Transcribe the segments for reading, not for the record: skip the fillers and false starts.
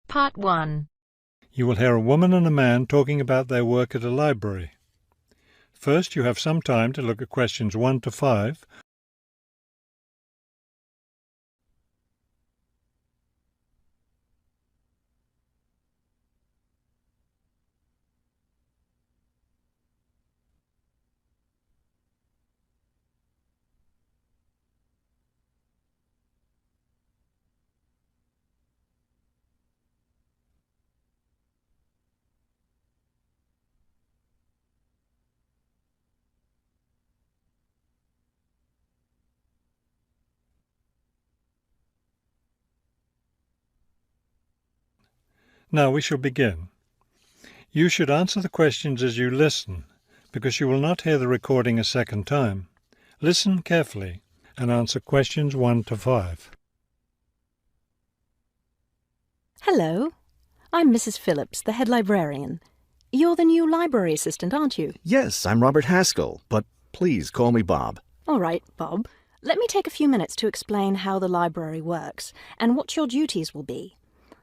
Part 1. You will hear a woman and a man talking about their work at a library. First, you have some time to look at questions 1 to 5. Now we shall begin. You should answer the questions as you listen, because you will not hear the recording a second time. Listen carefully and answer questions 1 to 5. Hello, I'm Mrs. Phillips, the head librarian. You're the new library assistant, aren't you? Yes, I'm Robert Haskell, but please call me Bob. All right, Bob. Let me take a few minutes to explain how the library works and what your duties will be.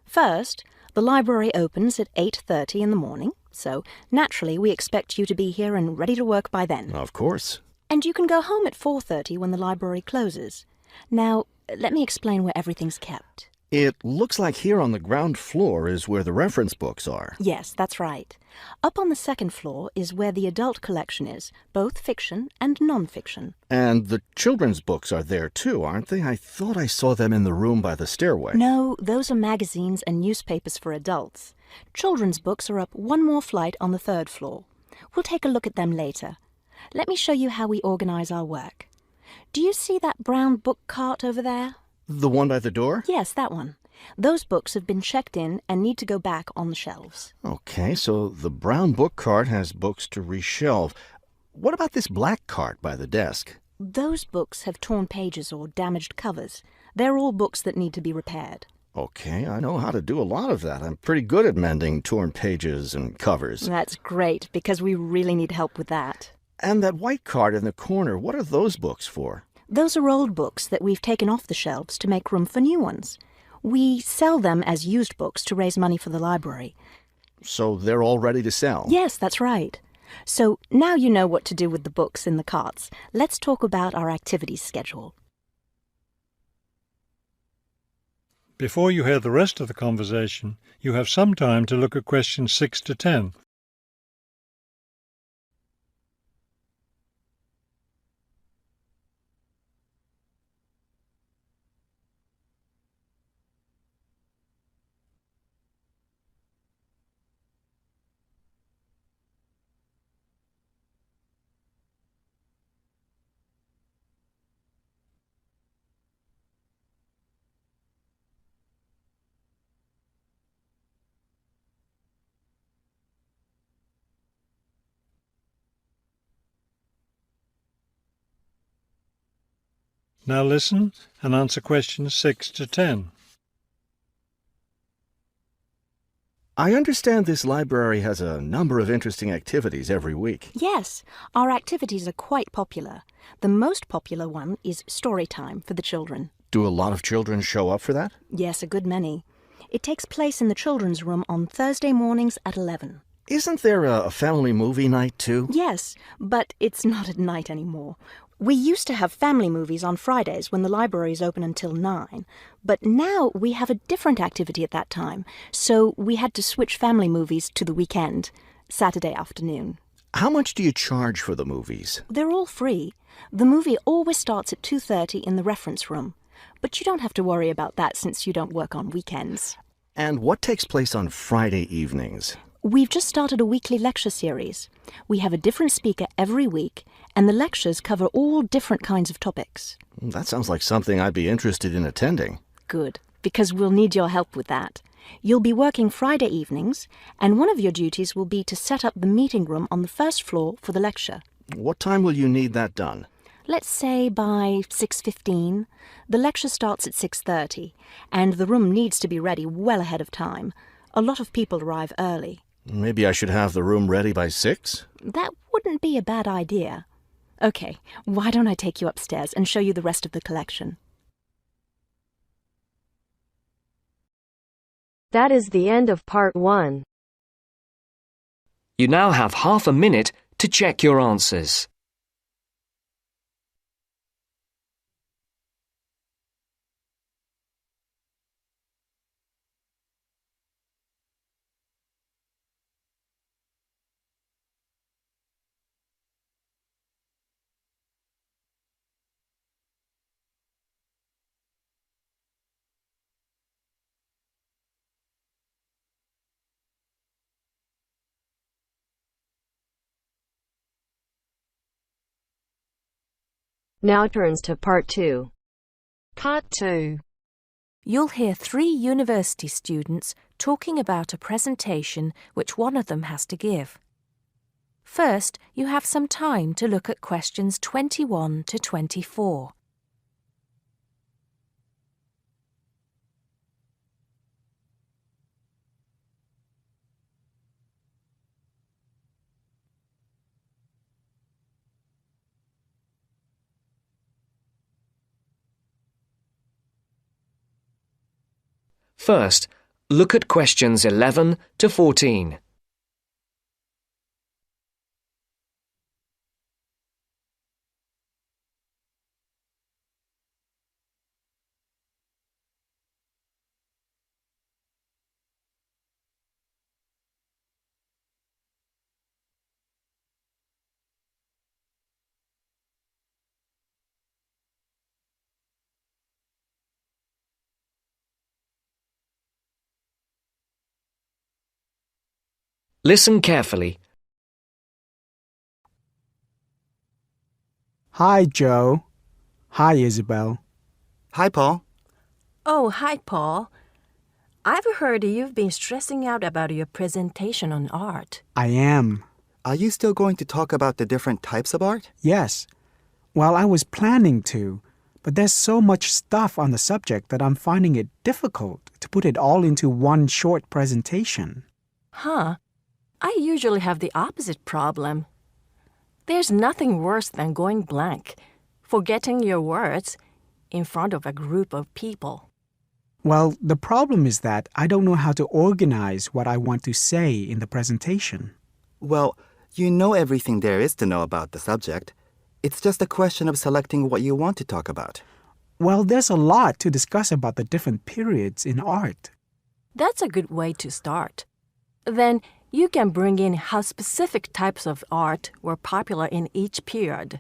First, the library opens at 8:30 in the morning, so naturally we expect you to be here and ready to work by then. Of course. And you can go home at 4:30 when the library closes. Now, let me explain where everything's kept. It looks like here on the ground floor is where the reference books are. Yes, that's right. Up on the second floor is where the adult collection is, both fiction and non-fiction. And the children's books are there too, aren't they? I thought I saw them in the room by the stairway. No, those are magazines and newspapers for adults. Children's books are up one more flight on the third floor. We'll take a look at them later. Let me show you how we organize our work. Do you see that brown book cart over there? The one by the door? Yes, that one. Those books have been checked in and need to go back on the shelves. Okay, so the brown book cart has books to reshelve. What about this black cart by the desk? Those books have torn pages or damaged covers. They're all books that need to be repaired. Okay, I know how to do a lot of that. I'm pretty good at mending torn pages and covers. That's great, because we really need help with that. And that white cart in the corner, what are those books for? Those are old books that we've taken off the shelves to make room for new ones. We sell them as used books to raise money for the library. So they're all ready to sell? Yes, that's right. So now you know what to do with the books in the carts. Let's talk about our activities schedule. Before you hear the rest of the conversation, you have some time to look at questions 6 to 10. Now listen and answer questions 6 to 10. I understand this library has a number of interesting activities every week. Yes, our activities are quite popular. The most popular one is story time for the children. Do a lot of children show up for that? Yes, a good many. It takes place in the children's room on Thursday mornings at 11. Isn't there a family movie night too? Yes, but it's not at night anymore. We used to have family movies on Fridays when the library is open until 9, but now we have a different activity at that time, so we had to switch family movies to the weekend, Saturday afternoon. How much do you charge for the movies? They're all free. The movie always starts at 2:30 in the reference room, but you don't have to worry about that since you don't work on weekends. And what takes place on Friday evenings? We've just started a weekly lecture series. We have a different speaker every week, and the lectures cover all different kinds of topics. That sounds like something I'd be interested in attending. Good, because we'll need your help with that. You'll be working Friday evenings, and one of your duties will be to set up the meeting room on the first floor for the lecture. What time will you need that done? Let's say by 6:15. The lecture starts at 6:30, and the room needs to be ready well ahead of time. A lot of people arrive early. Maybe I should have the room ready by 6? That wouldn't be a bad idea. Okay, why don't I take you upstairs and show you the rest of the collection? That is the end of part 1. You now have half a minute to check your answers. Now turns to part 2. Part 2. You'll hear 3 university students talking about a presentation which one of them has to give. First, you have some time to look at questions 21 to 24. First, look at questions 11 to 14. Listen carefully. Hi, Joe. Hi, Isabel. Hi, Paul. Oh, hi, Paul. I've heard you've been stressing out about your presentation on art. I am. Are you still going to talk about the different types of art? Yes. Well, I was planning to, but there's so much stuff on the subject that I'm finding it difficult to put it all into one short presentation. Huh? I usually have the opposite problem. There's nothing worse than going blank, forgetting your words in front of a group of people. Well, the problem is that I don't know how to organize what I want to say in the presentation. Well, you know everything there is to know about the subject. It's just a question of selecting what you want to talk about. Well, there's a lot to discuss about the different periods in art. That's a good way to start. Then you can bring in how specific types of art were popular in each period.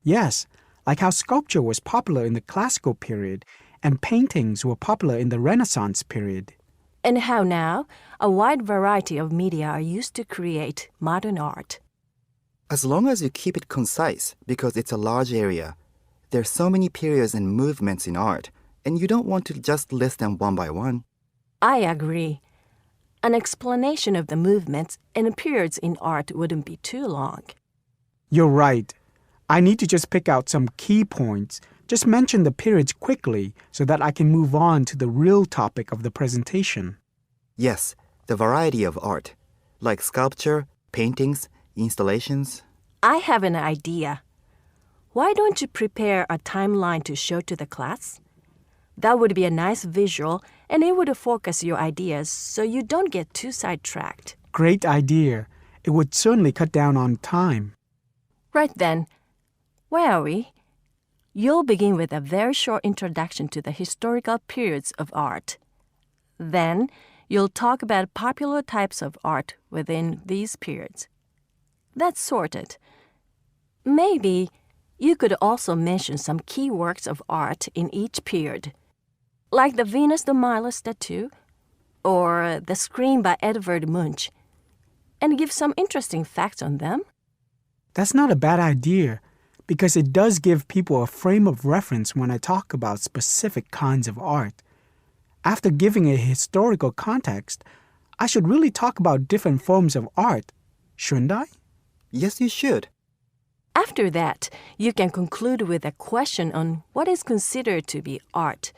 Yes, like how sculpture was popular in the classical period and paintings were popular in the Renaissance period. And how now a wide variety of media are used to create modern art. As long as you keep it concise, because it's a large area, there's so many periods and movements in art, and you don't want to just list them one by one. I agree. An explanation of the movements and periods in art wouldn't be too long. You're right. I need to just pick out some key points. Just mention the periods quickly so that I can move on to the real topic of the presentation. Yes, the variety of art, like sculpture, paintings, installations. I have an idea. Why don't you prepare a timeline to show to the class? That would be a nice visual, and it would focus your ideas so you don't get too sidetracked. Great idea. It would certainly cut down on time. Right then, where are we? You'll begin with a very short introduction to the historical periods of art. Then, you'll talk about popular types of art within these periods. That's sorted. Maybe you could also mention some key works of art in each period, like the Venus de Milo statue or the Scream by Edvard Munch, and give some interesting facts on them. That's not a bad idea, because it does give people a frame of reference when I talk about specific kinds of art. After giving a historical context, I should really talk about different forms of art, shouldn't I? Yes, you should. After that, you can conclude with a question on what is considered to be art.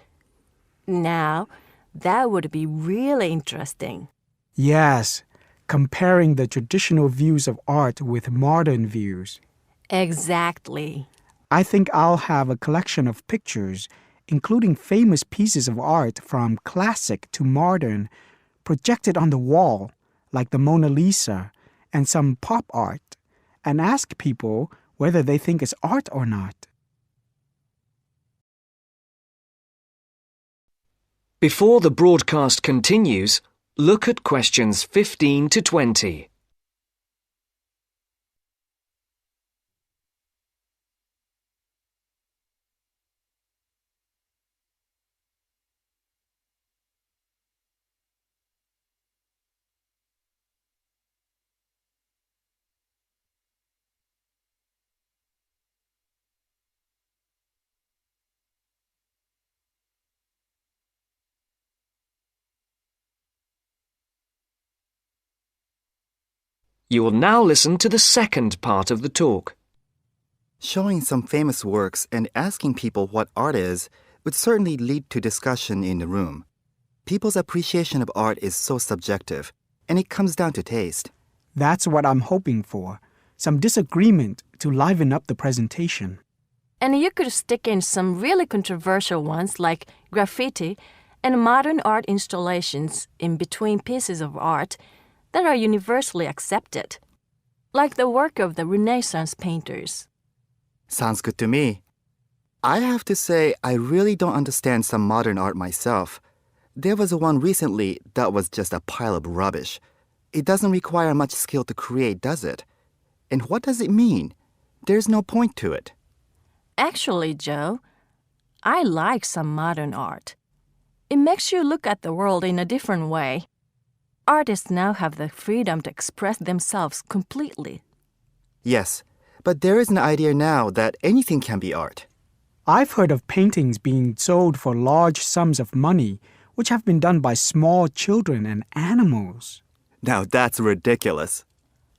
Now, that would be really interesting. Yes, comparing the traditional views of art with modern views. Exactly. I think I'll have a collection of pictures, including famous pieces of art from classic to modern, project it on the wall, like the Mona Lisa and some pop art, and ask people whether they think it's art or not. Before the broadcast continues, look at questions 15 to 20. You will now listen to the second part of the talk. Showing some famous works and asking people what art is would certainly lead to discussion in the room. People's appreciation of art is so subjective, and it comes down to taste. That's what I'm hoping for. Some disagreement to liven up the presentation. And you could stick in some really controversial ones like graffiti and modern art installations in between pieces of art that are universally accepted, like the work of the Renaissance painters. Sounds good to me. I have to say, I really don't understand some modern art myself. There was one recently that was just a pile of rubbish. It doesn't require much skill to create, does it? And what does it mean? There's no point to it. Actually, Joe, I like some modern art. It makes you look at the world in a different way. Artists now have the freedom to express themselves completely. Yes, but there is an idea now that anything can be art. I've heard of paintings being sold for large sums of money, which have been done by small children and animals. Now that's ridiculous.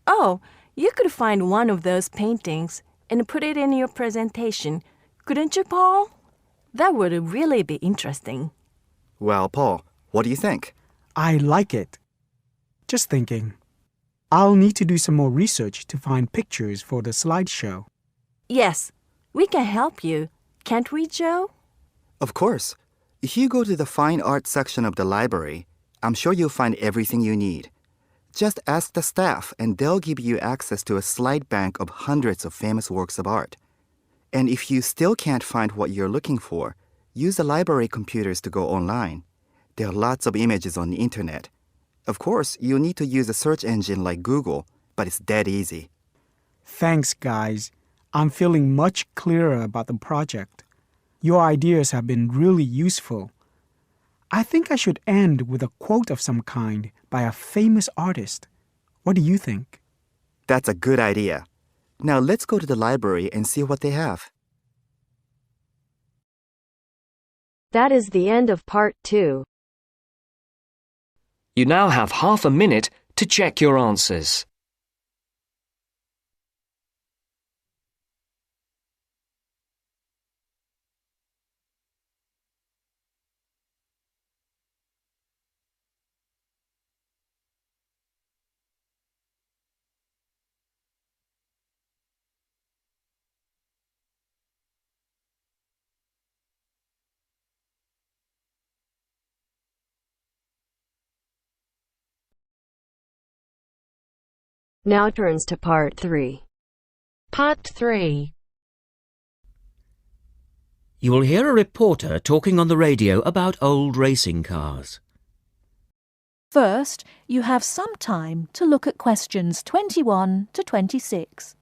Oh, you could find one of those paintings and put it in your presentation, couldn't you, Paul? That would really be interesting. Well, Paul, what do you think? I like it. Just thinking. I'll need to do some more research to find pictures for the slideshow. Yes, we can help you. Can't we, Joe? Of course. If you go to the fine art section of the library, I'm sure you'll find everything you need. Just ask the staff and they'll give you access to a slide bank of hundreds of famous works of art. And if you still can't find what you're looking for, use the library computers to go online. There are lots of images on the internet. Of course, you'll need to use a search engine like Google, but it's dead easy. Thanks, guys. I'm feeling much clearer about the project. Your ideas have been really useful. I think I should end with a quote of some kind by a famous artist. What do you think? That's a good idea. Now let's go to the library and see what they have. That is the end of part 2. You now have half a minute to check your answers. Now turns to part 3. Part 3. You will hear a reporter talking on the radio about old racing cars. First, you have some time to look at questions 21 to 26.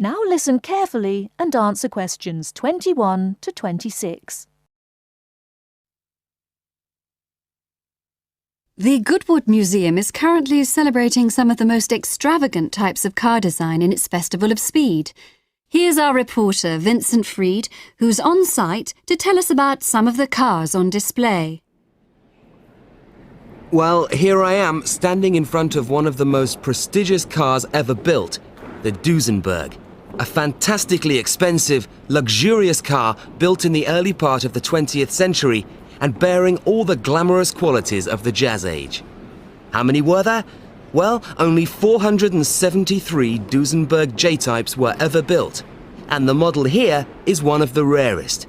Now listen carefully and answer questions 21 to 26. The Goodwood Museum is currently celebrating some of the most extravagant types of car design in its Festival of Speed. Here's our reporter, Vincent Freed, who's on site to tell us about some of the cars on display. Well, here I am, standing in front of one of the most prestigious cars ever built, the Duesenberg. A fantastically expensive, luxurious car built in the early part of the 20th century and bearing all the glamorous qualities of the Jazz Age. How many were there? Well, only 473 Duesenberg J-types were ever built, and the model here is one of the rarest.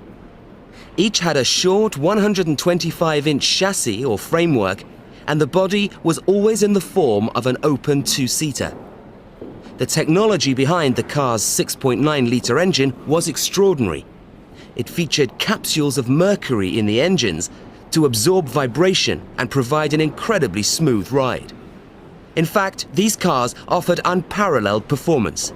Each had a short 125-inch chassis or framework, and the body was always in the form of an open two-seater. The technology behind the car's 6.9-litre engine was extraordinary. It featured capsules of mercury in the engines to absorb vibration and provide an incredibly smooth ride. In fact, these cars offered unparalleled performance.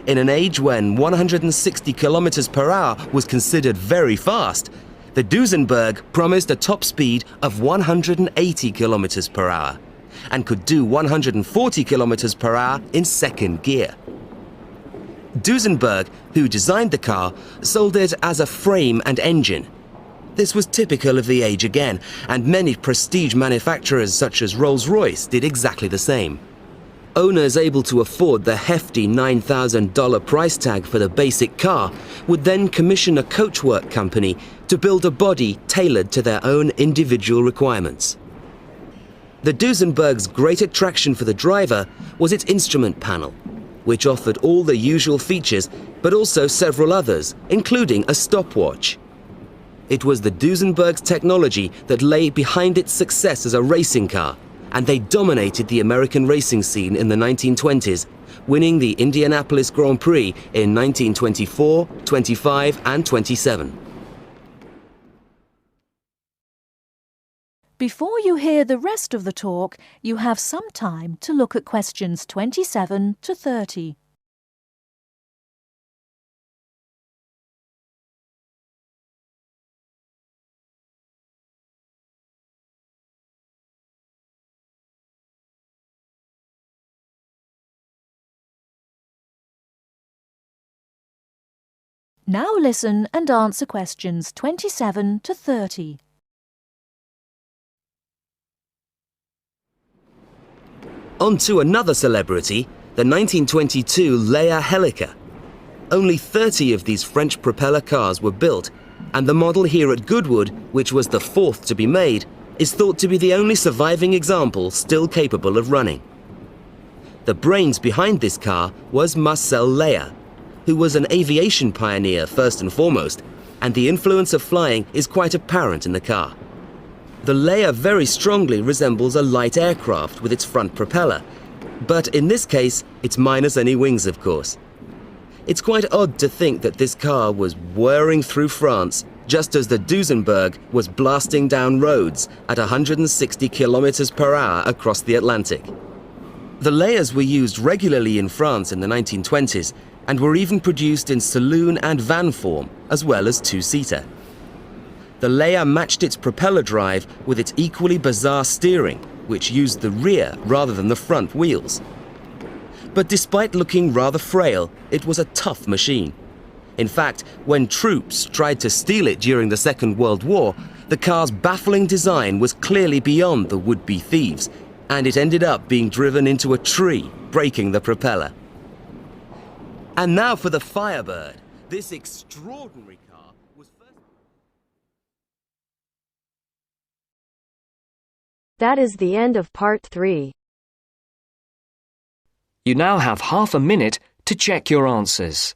In an age when 160 kilometers per hour was considered very fast, the Duesenberg promised a top speed of 180 kilometers per hour and could do 140 kilometers per hour in second gear. Duesenberg, who designed the car, sold it as a frame and engine. This was typical of the age again, and many prestige manufacturers such as Rolls-Royce did exactly the same. Owners able to afford the hefty $9,000 price tag for the basic car would then commission a coachwork company to build a body tailored to their own individual requirements. The Duesenberg's great attraction for the driver was its instrument panel, which offered all the usual features but also several others, including a stopwatch. It was the Duesenberg's technology that lay behind its success as a racing car, and they dominated the American racing scene in the 1920s, winning the Indianapolis Grand Prix in 1924, 25, and 27. Before you hear the rest of the talk, you have some time to look at questions 27 to 30. Now listen and answer questions 27 to 30. On to another celebrity, the 1922 Leia Helica. Only 30 of these French propeller cars were built, and the model here at Goodwood, which was the fourth to be made, is thought to be the only surviving example still capable of running. The brains behind this car was Marcel Leia, who was an aviation pioneer first and foremost, and the influence of flying is quite apparent in the car. The Leia very strongly resembles a light aircraft with its front propeller, but in this case, it's minus any wings, of course. It's quite odd to think that this car was whirring through France just as the Duesenberg was blasting down roads at 160 kilometers per hour across the Atlantic. The Leias were used regularly in France in the 1920s and were even produced in saloon and van form, as well as two-seater. The Leia matched its propeller drive with its equally bizarre steering, which used the rear rather than the front wheels. But despite looking rather frail, it was a tough machine. In fact, when troops tried to steal it during the Second World War, the car's baffling design was clearly beyond the would-be thieves, and it ended up being driven into a tree, breaking the propeller. And now for the Firebird. This extraordinary car was first... That is the end of part 3. You now have half a minute to check your answers.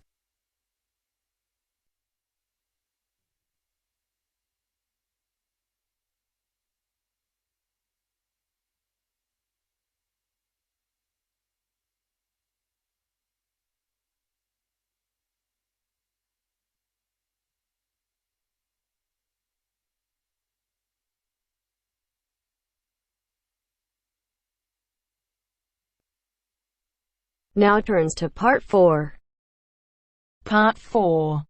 Now turns to part 4. Part 4.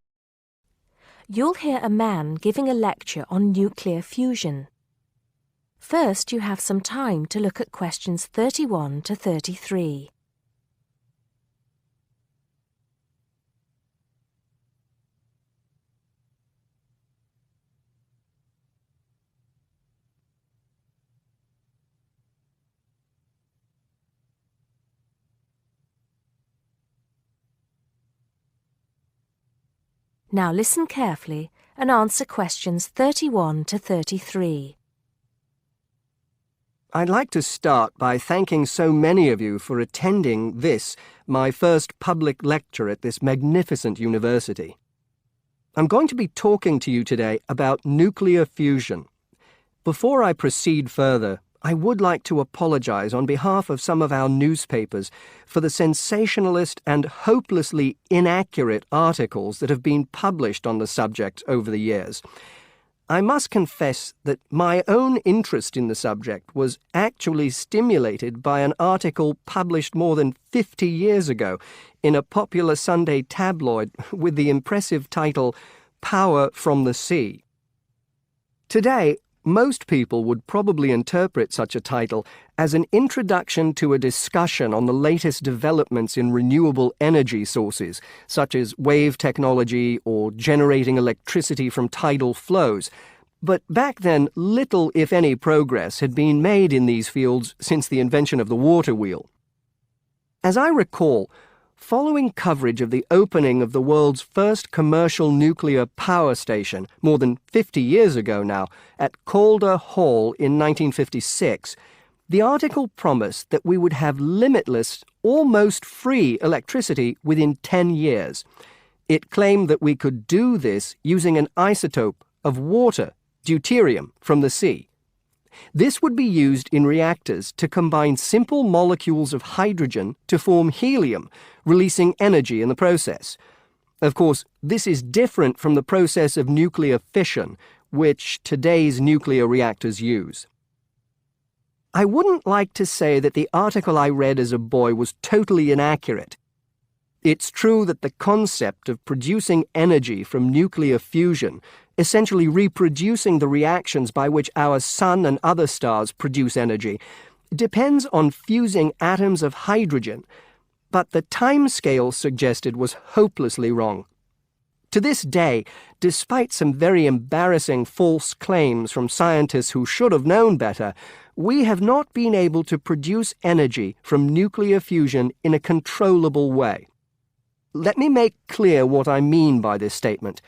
You'll hear a man giving a lecture on nuclear fusion. First, you have some time to look at questions 31 to 33. Now listen carefully and answer questions 31 to 33. I'd like to start by thanking so many of you for attending this, my first public lecture at this magnificent university. I'm going to be talking to you today about nuclear fusion. Before I proceed further, I would like to apologize on behalf of some of our newspapers for the sensationalist and hopelessly inaccurate articles that have been published on the subject over the years. I must confess that my own interest in the subject was actually stimulated by an article published more than 50 years ago in a popular Sunday tabloid with the impressive title, Power from the Sea. Today, most people would probably interpret such a title as an introduction to a discussion on the latest developments in renewable energy sources, such as wave technology or generating electricity from tidal flows. But back then, little, if any, progress had been made in these fields since the invention of the water wheel. As I recall, following coverage of the opening of the world's first commercial nuclear power station, more than 50 years ago now, at Calder Hall in 1956, the article promised that we would have limitless, almost free electricity within 10 years. It claimed that we could do this using an isotope of water, deuterium, from the sea. This would be used in reactors to combine simple molecules of hydrogen to form helium, releasing energy in the process. Of course, this is different from the process of nuclear fission, which today's nuclear reactors use. I wouldn't like to say that the article I read as a boy was totally inaccurate. It's true that the concept of producing energy from nuclear fusion, essentially reproducing the reactions by which our sun and other stars produce energy, depends on fusing atoms of hydrogen, but the timescale suggested was hopelessly wrong. To this day, despite some very embarrassing false claims from scientists who should have known better, we have not been able to produce energy from nuclear fusion in a controllable way. Let me make clear what I mean by this statement,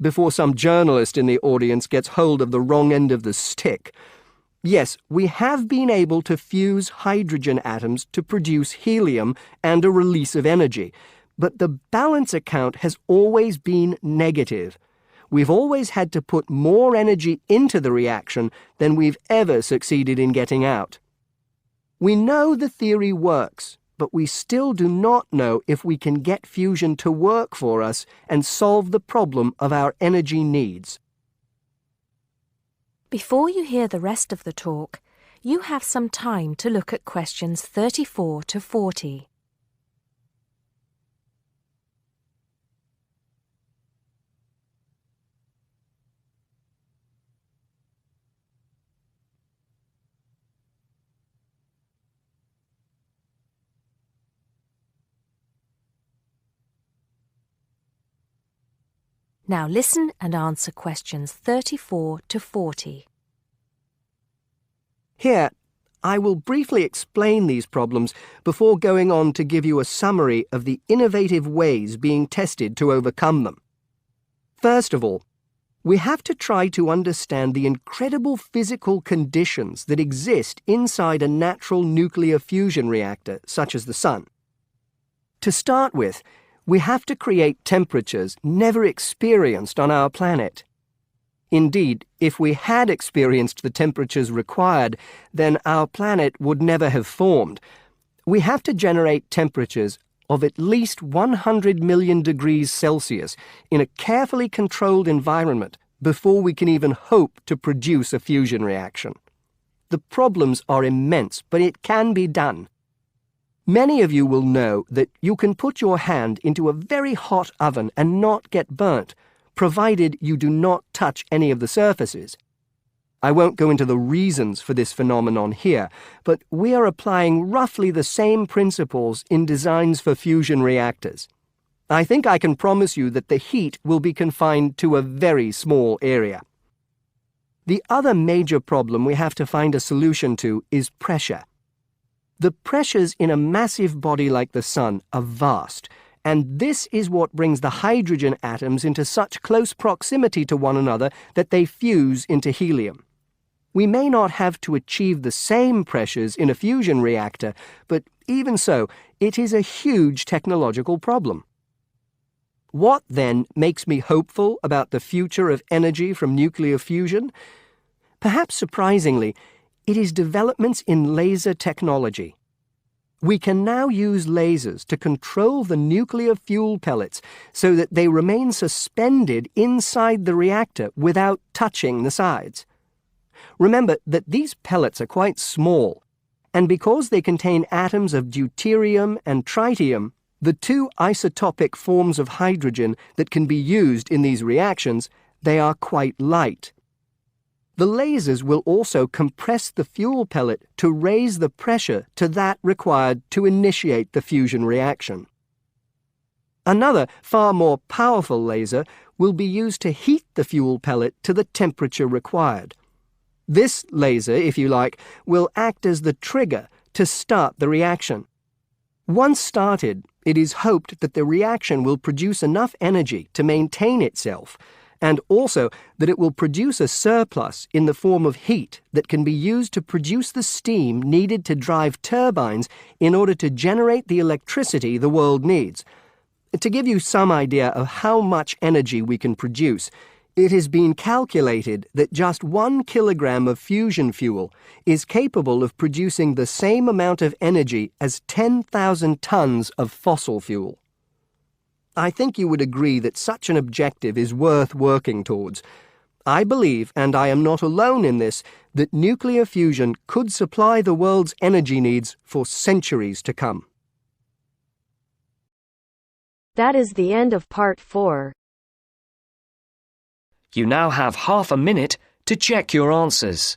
before some journalist in the audience gets hold of the wrong end of the stick. Yes, we have been able to fuse hydrogen atoms to produce helium and a release of energy, but the balance account has always been negative. We've always had to put more energy into the reaction than we've ever succeeded in getting out. We know the theory works, but we still do not know if we can get fusion to work for us and solve the problem of our energy needs. Before you hear the rest of the talk, you have some time to look at questions 34 to 40. Now listen and answer questions 34 to 40. Here, I will briefly explain these problems before going on to give you a summary of the innovative ways being tested to overcome them. First of all, we have to try to understand the incredible physical conditions that exist inside a natural nuclear fusion reactor, such as the sun. To start with, we have to create temperatures never experienced on our planet. Indeed, if we had experienced the temperatures required, then our planet would never have formed. We have to generate temperatures of at least 100 million degrees Celsius in a carefully controlled environment before we can even hope to produce a fusion reaction. The problems are immense, but it can be done. Many of you will know that you can put your hand into a very hot oven and not get burnt, provided you do not touch any of the surfaces. I won't go into the reasons for this phenomenon here, but we are applying roughly the same principles in designs for fusion reactors. I think I can promise you that the heat will be confined to a very small area. The other major problem we have to find a solution to is pressure. The pressures in a massive body like the sun are vast, And this is what brings the hydrogen atoms into such close proximity to one another that they fuse into helium. We may not have to achieve the same pressures in a fusion reactor, but even so, it is a huge technological problem. What, then, makes me hopeful about the future of energy from nuclear fusion? Perhaps surprisingly, it is developments in laser technology. We can now use lasers to control the nuclear fuel pellets so that they remain suspended inside the reactor without touching the sides. Remember that these pellets are quite small, and because they contain atoms of deuterium and tritium, the two isotopic forms of hydrogen that can be used in these reactions, they are quite light. The lasers will also compress the fuel pellet to raise the pressure to that required to initiate the fusion reaction. Another, far more powerful laser will be used to heat the fuel pellet to the temperature required. This laser, if you like, will act as the trigger to start the reaction. Once started, it is hoped that the reaction will produce enough energy to maintain itself, and also that it will produce a surplus in the form of heat that can be used to produce the steam needed to drive turbines in order to generate the electricity the world needs. To give you some idea of how much energy we can produce, it has been calculated that just 1 kilogram of fusion fuel is capable of producing the same amount of energy as 10,000 tons of fossil fuel. I think you would agree that such an objective is worth working towards. I believe, and I am not alone in this, that nuclear fusion could supply the world's energy needs for centuries to come. That is the end of part 4. You now have half a minute to check your answers.